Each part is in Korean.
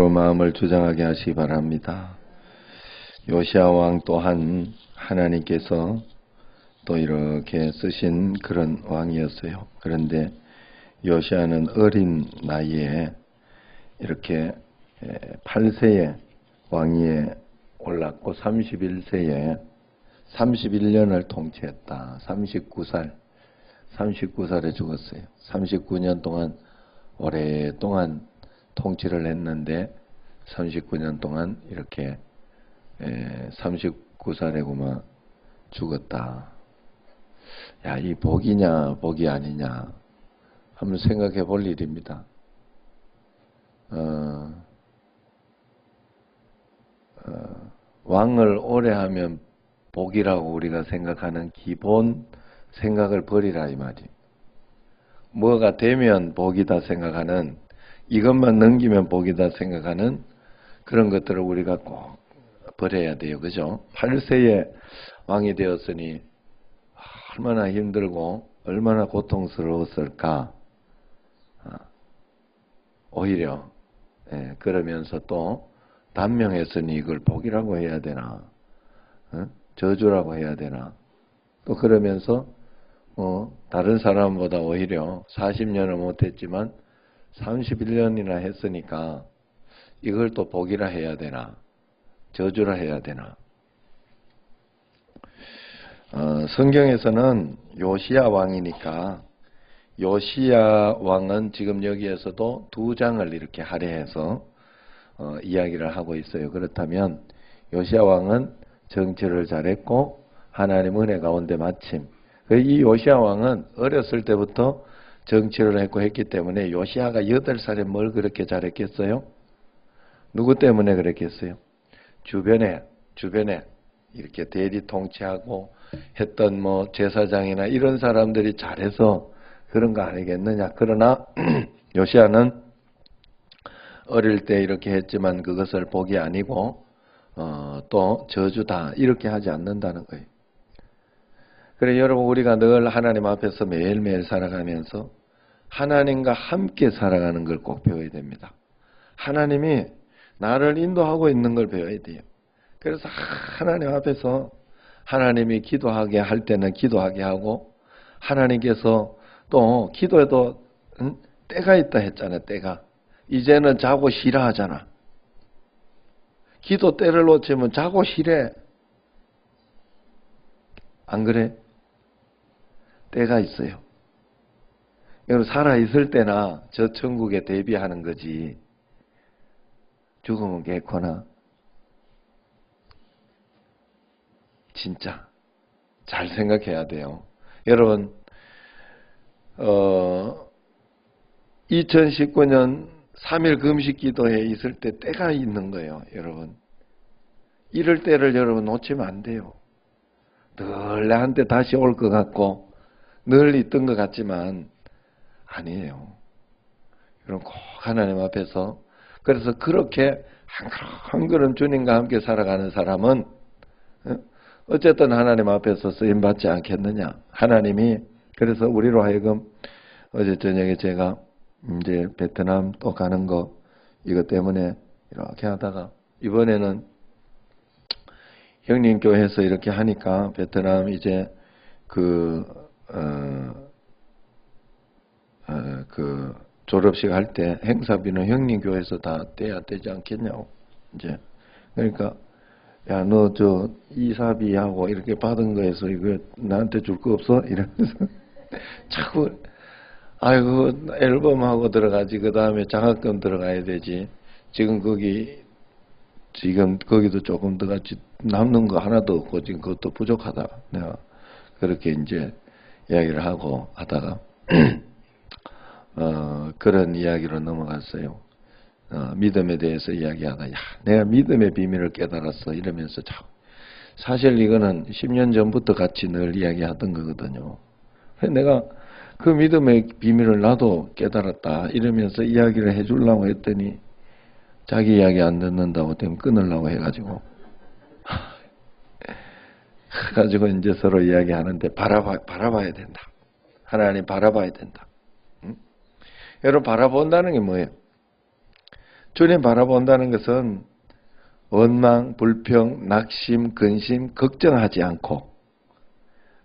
마음을 주장하게 하시기 바랍니다. 요시야 왕 또한 하나님께서 또 이렇게 쓰신 그런 왕이었어요. 그런데 요시야는 어린 나이에 이렇게 8세에 왕위에 올랐고 31세에 31년을 통치했다. 39살에 죽었어요. 39년 동안 오랫동안 통치를 했는데 39년 동안 이렇게 39살에구만 죽었다. 야, 이 복이냐 복이 아니냐 한번 생각해 볼 일입니다. 왕을 오래 하면 복이라고 우리가 생각하는 기본 생각을 버리라 이 말이. 뭐가 되면 복이다 생각하는, 이것만 넘기면 복이다 생각하는 그런 것들을 우리가 꼭 버려야 돼요. 그죠? 8세에 왕이 되었으니 얼마나 힘들고 얼마나 고통스러웠을까. 오히려 그러면서 또 단명했으니 이걸 복이라고 해야 되나, 저주라고 해야 되나. 또 그러면서 다른 사람보다 오히려 40년을 못했지만 31년이나 했으니까 이걸 또 복이라 해야 되나, 저주라 해야 되나. 성경에서는 요시야 왕이니까 요시야 왕은 지금 여기에서도 2장을 이렇게 할애해서 이야기를 하고 있어요. 그렇다면 요시야 왕은 정치를 잘했고 하나님 은혜 가운데 마침 이 요시야 왕은 어렸을 때부터 정치를 했기 때문에 요시야가 8살에 뭘 그렇게 잘했겠어요? 누구 때문에 그랬겠어요? 주변에 이렇게 대리 통치하고 했던 뭐 제사장이나 이런 사람들이 잘해서 그런 거 아니겠느냐. 그러나 요시야는 어릴 때 이렇게 했지만 그것을 복이 아니고 또 저주다 이렇게 하지 않는다는 거예요. 그래 여러분, 우리가 늘 하나님 앞에서 매일매일 살아가면서 하나님과 함께 살아가는 걸 꼭 배워야 됩니다. 하나님이 나를 인도하고 있는 걸 배워야 돼요. 그래서 하나님 앞에서 하나님이 기도하게 할 때는 기도하게 하고, 하나님께서 또 기도에도 때가 있다 했잖아요. 때가. 이제는 자고 쉬라 하잖아. 기도 때를 놓치면 자고 쉬래. 안 그래? 때가 있어요. 여러분, 살아있을 때나 저 천국에 대비하는 거지. 죽으면 개코나. 진짜 잘 생각해야 돼요. 여러분, 2019년 3일 금식 기도회 있을 때 때가 있는 거예요. 여러분, 이럴 때를 여러분 놓치면 안 돼요. 늘 나한테 다시 올 것 같고 늘 있던 것 같지만 아니에요. 여러분, 꼭 하나님 앞에서, 그래서 그렇게 한 걸음 주님과 함께 살아가는 사람은 어쨌든 하나님 앞에서 쓰임받지 않겠느냐. 하나님이 그래서 우리로 하여금 어제 저녁에 제가 이제 베트남 또 가는 거 이것 때문에 이렇게 하다가 이번에는 형님 교회에서 이렇게 하니까 베트남 이제 그 졸업식 할 때 행사비는 형님 교회에서 다 떼야 되지 않겠냐고. 이제 그러니까 야, 너 저 이사비하고 이렇게 받은 거에서 이거 나한테 줄 거 없어? 이러면서 자꾸 아이고 앨범하고 들어가지, 그 다음에 장학금 들어가야 되지. 지금 거기도 조금 더 같이 남는 거 하나도 없고 지금 그것도 부족하다. 내가 그렇게 이제 이야기를 하고 하다가 그런 이야기로 넘어갔어요. 믿음에 대해서 이야기하다, 야, 내가 믿음의 비밀을 깨달았어 이러면서 사실 이거는 10년 전부터 같이 늘 이야기하던 거거든요. 내가 그 믿음의 비밀을 나도 깨달았다 이러면서 이야기를 해주려고 했더니 자기 이야기 안 듣는다고 때문에 끊으려고 해가지고 이제 서로 이야기하는데 바라봐야 된다. 하나님 바라봐야 된다. 응? 여러분, 바라본다는 게 뭐예요? 주님 바라본다는 것은 원망, 불평, 낙심, 근심, 걱정하지 않고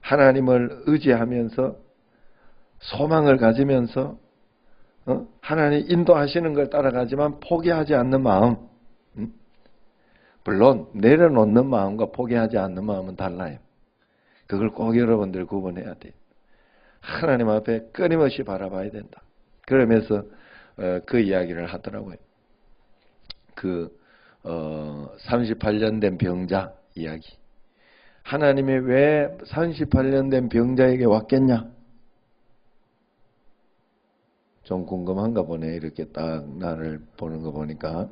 하나님을 의지하면서 소망을 가지면서 하나님 인도하시는 걸 따라가지만 포기하지 않는 마음. 물론 내려놓는 마음과 포기하지 않는 마음은 달라요. 그걸 꼭 여러분들 구분해야 돼요. 하나님 앞에 끊임없이 바라봐야 된다. 그러면서 그 이야기를 하더라고요. 38년 된 병자 이야기. 하나님이 왜 38년 된 병자에게 왔겠냐? 좀 궁금한가 보네. 이렇게 딱 나를 보는 거 보니까.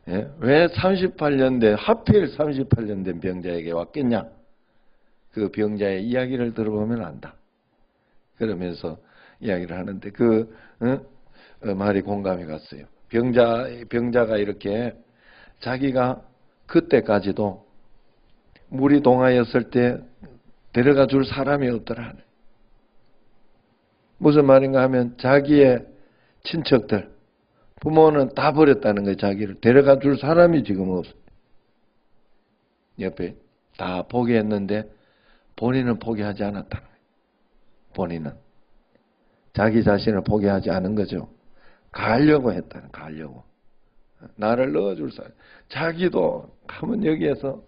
예? 왜 38년 된, 하필 38년 된 병자에게 왔겠냐? 그 병자의 이야기를 들어보면 안다. 그러면서 이야기를 하는데 말이 공감이 갔어요. 병자가 이렇게 자기가 그때까지도 물이 동하였을 때 데려가 줄 사람이 없더라. 무슨 말인가 하면 자기의 친척들, 부모는 다 버렸다는 거예요. 자기를 데려가 줄 사람이 지금 없어요. 옆에 다 포기했는데 본인은 포기하지 않았다는 거예요. 본인은 자기 자신을 포기하지 않은 거죠. 가려고 했다는, 가려고. 나를 넣어줄 사람. 자기도 하면 여기에서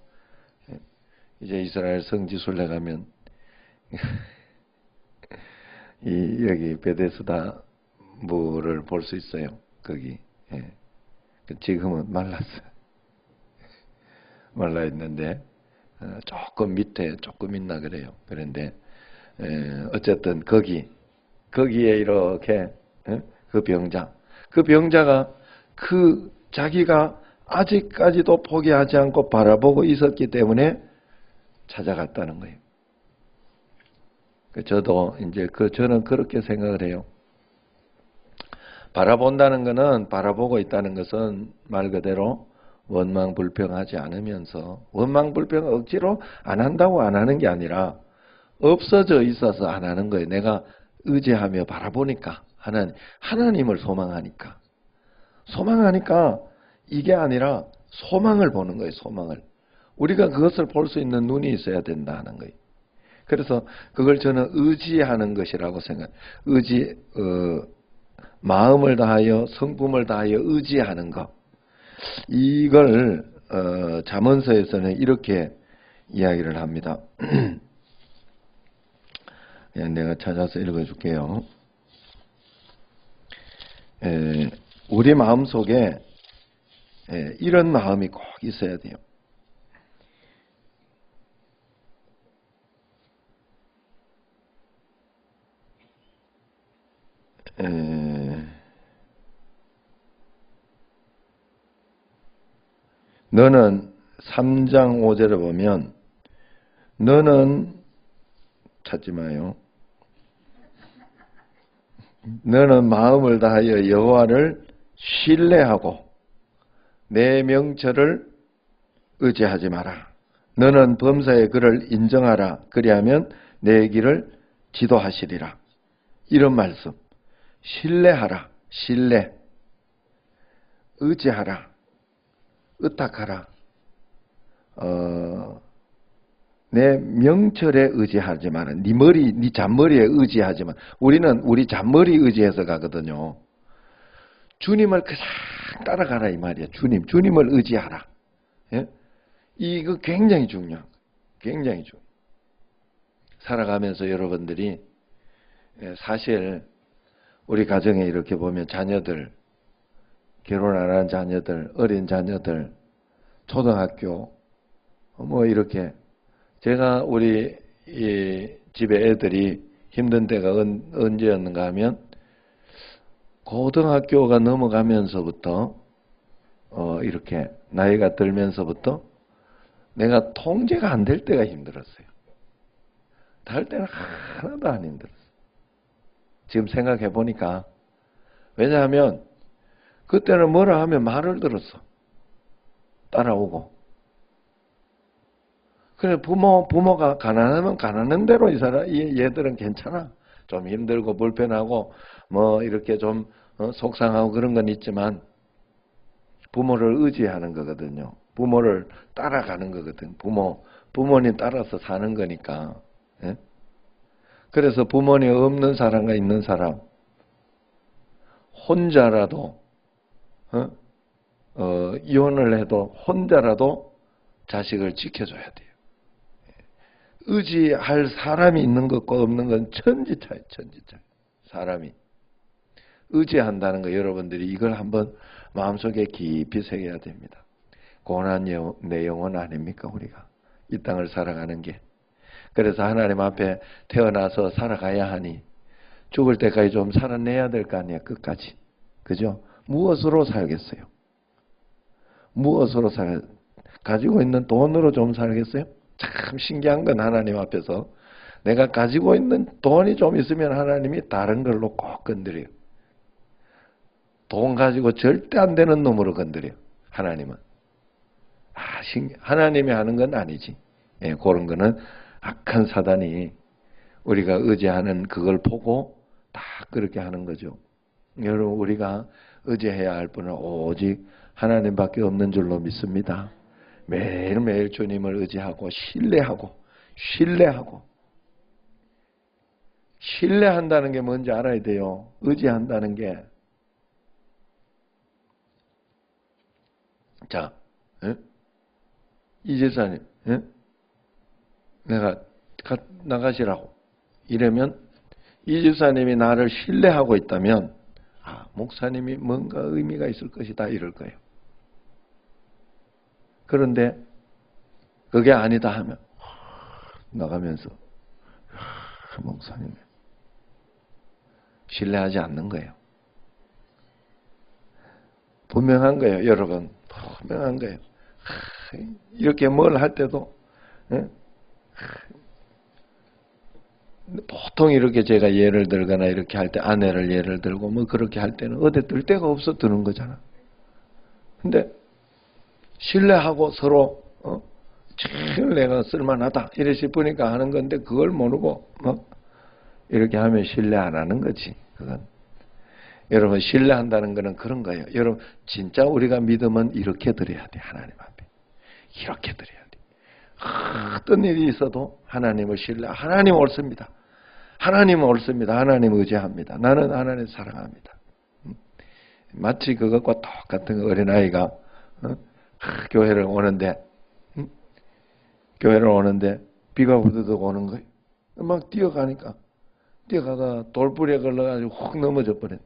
이제 이스라엘 성지순례 가면 여기 베데스다 물을 볼 수 있어요. 거기. 예. 지금은 말랐어요. 말라 있는데 조금 밑에 조금 있나 그래요. 그런데 어쨌든 거기에 이렇게 그 병자가 자기가 아직까지도 포기하지 않고 바라보고 있었기 때문에 찾아갔다는 거예요. 저도 이제 저는 그렇게 생각을 해요. 바라본다는 것은, 바라보고 있다는 것은 말 그대로 원망 불평하지 않으면서, 원망 불평 억지로 안 한다고 안 하는 게 아니라 없어져 있어서 안 하는 거예요. 내가 의지하며 바라보니까, 하나님을 소망하니까 이게 아니라 소망을 보는 거예요. 소망을. 우리가 그것을 볼 수 있는 눈이 있어야 된다는 거예요. 그래서 그걸 저는 의지하는 것이라고 생각해요. 마음을 다하여 성품을 다하여 의지하는 것. 이걸 잠언서에서는 이렇게 이야기를 합니다. 내가 찾아서 읽어줄게요. 우리 마음속에 이런 마음이 꼭 있어야 돼요. 너는 3장 5절에 보면 너는 찾지 마요. 너는 마음을 다하여 여호와를 신뢰하고 내 명철을 의지하지 마라. 너는 범사의 그를 인정하라. 그리하면 내 길을 지도하시리라. 이런 말씀. 신뢰하라. 신뢰. 의지하라. 의탁하라. 내 명철에 의지하지 마라. 네 잔머리에 의지하지 마. 우리는 우리 잔머리 의지해서 가거든요. 주님을 그냥 따라가라 이 말이야. 주님을 의지하라. 예? 이거 굉장히 중요한 거예요. 굉장히 중요해요. 살아가면서 여러분들이 사실 우리 가정에 이렇게 보면 자녀들, 결혼 안 한 자녀들, 어린 자녀들, 초등학교, 이렇게. 제가 우리 집에 애들이 힘든 때가 언제였는가 하면, 고등학교가 넘어가면서부터, 이렇게, 나이가 들면서부터, 내가 통제가 안 될 때가 힘들었어요. 다를 때는 하나도 안 힘들었어요. 지금 생각해 보니까. 왜냐하면, 그때는 뭐라 하면 말을 들었어. 따라오고. 그래, 부모가 가난하면 가난한 대로 얘들은 괜찮아. 좀 힘들고 불편하고, 이렇게 좀 속상하고 그런 건 있지만, 부모를 의지하는 거거든요. 부모를 따라가는 거거든. 부모님 따라서 사는 거니까. 예? 그래서 부모님 없는 사람과 있는 사람, 혼자라도 이혼을 해도 혼자라도 자식을 지켜줘야 돼요. 의지할 사람이 있는 것과 없는 건 천지차이, 천지차이. 사람이 의지한다는 거 여러분들이 이걸 한번 마음속에 깊이 새겨야 됩니다. 고난 내용은 아닙니까 우리가 이 땅을 살아가는 게. 그래서 하나님 앞에 태어나서 살아가야 하니 죽을 때까지 좀 살아내야 될 거 아니에요. 끝까지. 그죠? 무엇으로 살겠어요? 무엇으로 가지고 있는 돈으로 좀 살겠어요? 참 신기한 건 하나님 앞에서 내가 가지고 있는 돈이 좀 있으면 하나님이 다른 걸로 꼭 건드려요. 돈 가지고 절대 안 되는 놈으로 건드려요. 하나님은. 하나님이 하는 건 아니지. 예, 그런 거는 악한 사단이 우리가 의지하는 그걸 보고 다 그렇게 하는 거죠. 여러분 우리가 의지해야 할 분은 오직 하나님밖에 없는 줄로 믿습니다. 매일매일 주님을 의지하고 신뢰한다는 게 뭔지 알아야 돼요. 의지한다는 게. 자, 이 집사님, 내가 나가시라고 이러면 이 집사님이 나를 신뢰하고 있다면 목사님이 뭔가 의미가 있을 것이다 이럴 거예요. 그런데 그게 아니다 하면 나가면서 목사님 신뢰하지 않는 거예요. 분명한 거예요. 여러분 분명한 거예요. 이렇게 뭘 할 때도 보통 이렇게 제가 예를 들거나 이렇게 할 때 아내를 예를 들고 뭐 그렇게 할 때는 어디 들 데가 없어 드는 거잖아. 근데 신뢰하고 서로 내가 쓸만하다 이래 싶으니까 하는 건데 그걸 모르고 이렇게 하면 신뢰 안 하는 거지. 그건 여러분 신뢰한다는 거는 그런 거예요. 여러분 진짜 우리가 믿음은 이렇게 드려야 돼. 하나님 앞에 이렇게 드려야 돼. 어떤 일이 있어도 하나님을 하나님 옳습니다. 하나님 옳습니다. 하나님 의지합니다. 나는 하나님 사랑합니다. 마치 그것과 똑같은 어린아이가 교회를 오는데 비가 부드덕 오는 거예요. 막 뛰어가다가 돌부리에 걸려가지고 훅 넘어져 버렸네.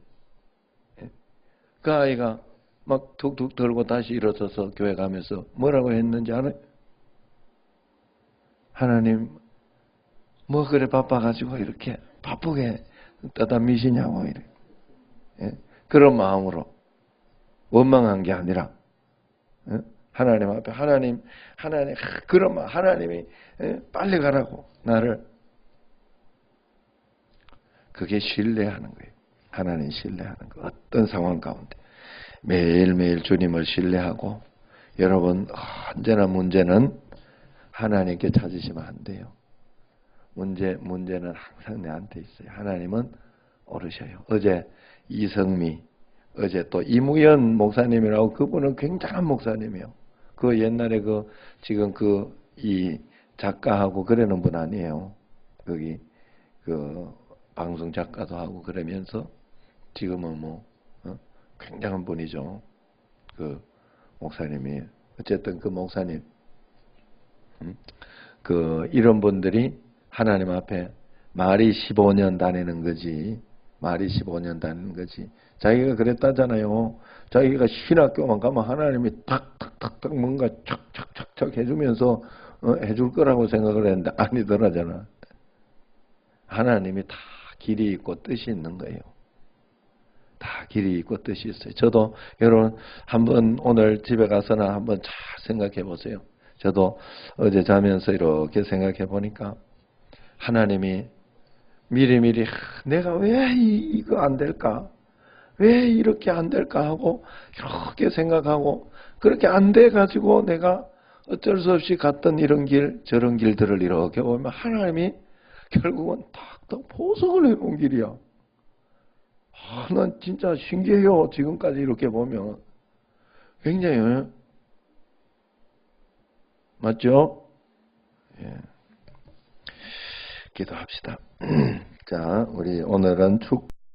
그 아이가 막 툭툭 들고 다시 일어서서 교회 가면서 뭐라고 했는지 알아요? 하나님 뭐 그래 바빠가지고 이렇게 바쁘게 떠다 미시냐고 이래. 그런 마음으로 원망한 게 아니라 하나님 앞에 하나님 그런 말 하나님이 빨리 가라고 나를 그게 신뢰하는 거예요. 하나님 신뢰하는 거. 어떤 상황 가운데 매일매일 주님을 신뢰하고 여러분 언제나 문제는 하나님께 찾으시면 안 돼요. 문제는 항상 내한테 있어요. 하나님은 오르셔요. 어제 이성미 어제 또 이무연 목사님이라고 그분은 굉장한 목사님이에요. 그 옛날에 지금 이 작가하고 그러는 분 아니에요. 거기 방송 작가도 하고 그러면서 지금은 굉장한 분이죠. 그 목사님이 어쨌든 그 목사님 이런 분들이 하나님 앞에 말이 15년 다니는 거지. 말이 15년 다니는 거지. 자기가 그랬다잖아요. 자기가 신학교만 가면 하나님이 탁탁탁탁 뭔가 착착착착 해주면서 해줄 거라고 생각을 했는데 아니더라잖아. 하나님이 다 길이 있고 뜻이 있는 거예요. 다 길이 있고 뜻이 있어요. 저도 여러분 한번 오늘 집에 가서나 한번 잘 생각해 보세요. 저도 어제 자면서 이렇게 생각해 보니까 하나님이 미리미리 내가 왜 이거 안 될까? 왜 이렇게 안 될까 하고 이렇게 생각하고 그렇게 안 돼 가지고 내가 어쩔 수 없이 갔던 이런 길 저런 길들을 이렇게 보면 하나님이 결국은 탁 보석을 해놓은 길이야. 난 진짜 신기해요. 지금까지 이렇게 보면 굉장히 맞죠? 예. 기도합시다. 자, 우리 오늘은 축